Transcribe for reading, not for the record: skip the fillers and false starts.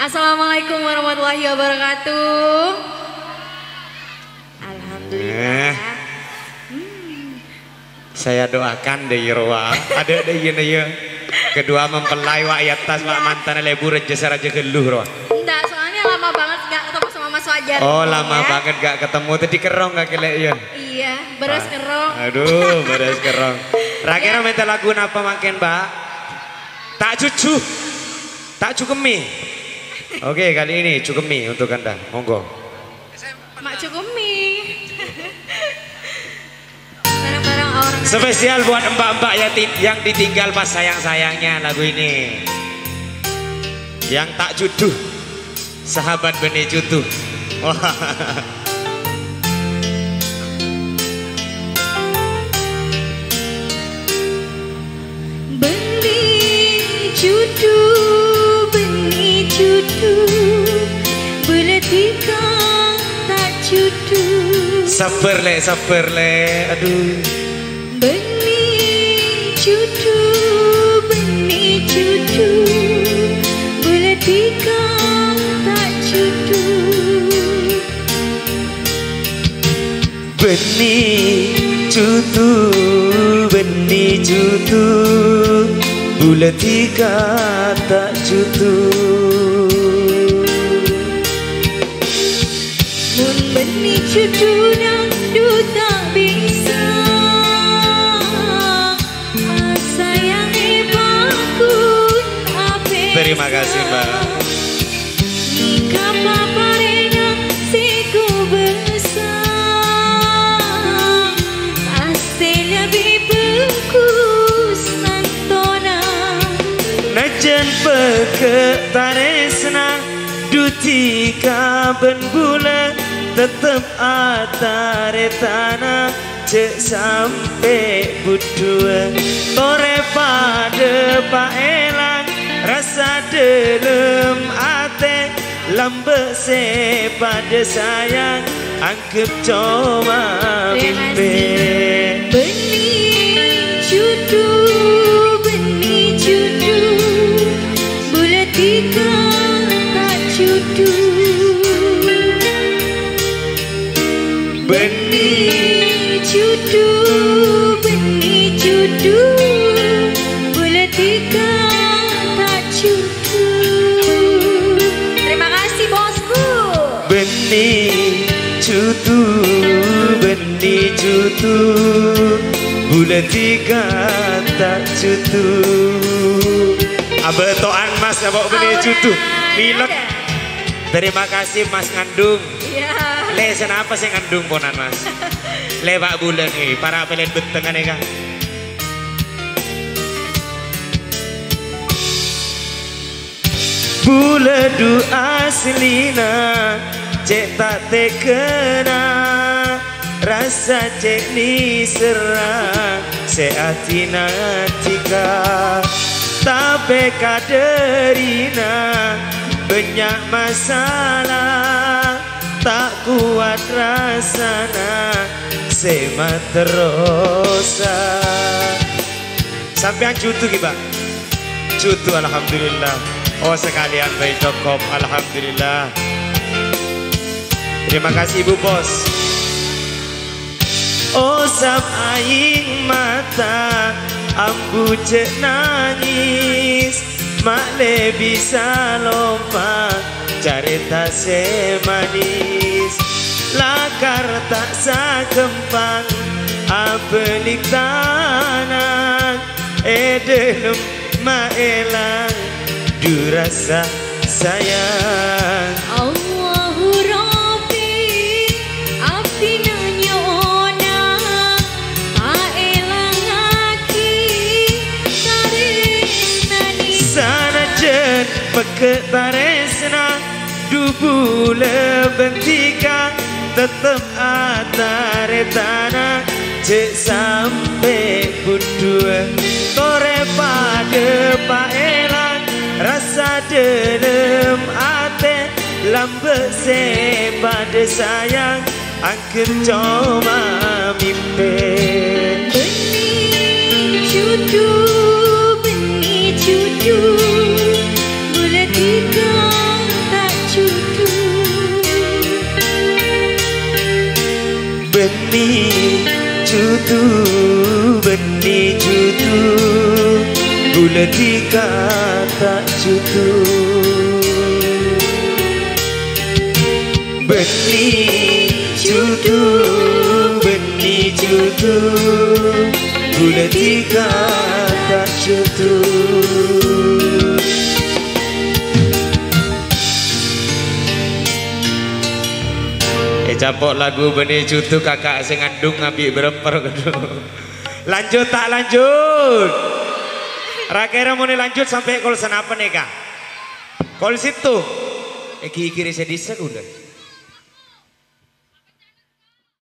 Assalamualaikum warahmatullahi wabarakatuh. Alhamdulillah. Saya doakan deh Roa. Ada deh ya. Kedua mempelai wa ayat tas wa mantan lebu reja saraja geluh Roa. Enggak, soalnya lama banget gak ketemu sama Mas Wajar. Oh lama banget gak ketemu. Tadi kerong gak kelek ya? Iya, beres kerong. Aduh, beres kerong. Rakira minta lagu apa makin Mbak? Tak cucu. Tak cukemi. Oke, kali ini cukemi untuk Anda. Monggo. Mak cukemi. Barang-barang orang. Spesial buat mbak-mbak yang ditinggal pas sayang-sayangnya lagu ini. Yang tak juduh. Sahabat benih juduh. Benih juduh, benih juduh, beletika tak juduh. Sabar le, aduh. Benih juduh, beletika tak juduh. Benih juduh, beletika tak juduh. Mun benih juduh nang du tak bisa. Sayang ibakun ape. Terima kasih Mbak. Nika paparena siku besar. Ase lebih bungkus santona. Najan peketaresna dutika ben bulan tetep atare tanah cek sampai budua tore pada paelang rasa dalam ate lambe se pada sayang anggap cuma mimpi. Benih juduh, beletika tak juduh. Benih juduh, beletika tak juduh. Terima kasih bosku. Benih juduh, beletika tak juduh. Abetoan Mas ya bawa benih juduh. Pilot. Terima kasih Mas Ngandung. Iya. Le kenapa sih ngandung ponan Mas? Le Pak Bulan nih, para pelet betengan ya Kang. Buledu aslina cek tak tekena rasa cek ni serang seatina tika tapi kaderina banyak masalah tak kuat rasana sema terosa sampean cutu Pak cutu alhamdulillah. Oh sekalian baik cukup alhamdulillah. Terima kasih Ibu Bos. Oh sap aing mata ambu cek nangis mak le bisa lompat carita semanis lakar tak sakempang apelik tanah edelum maelang durasa sayang. Allahu Rabbi abdi nanyona aelang aki tarenani sanajan peketaresna dubule bentika tetep atare tanah cek sampai berdua tore pada paelang rasa dalam ate lambe se pada sayang angker cuma mimpi. Benih juduh, beletika cutu benih cutu gula tika tak cutu benih cutu gula tika tak cutu. Capok lagu benih cutu kakak saya ngandung ngambil beremper. Lanjut tak lanjut? Rakera mau lanjut sampai kol senapan ya kak? Kol situ? Kiri saya disek udah.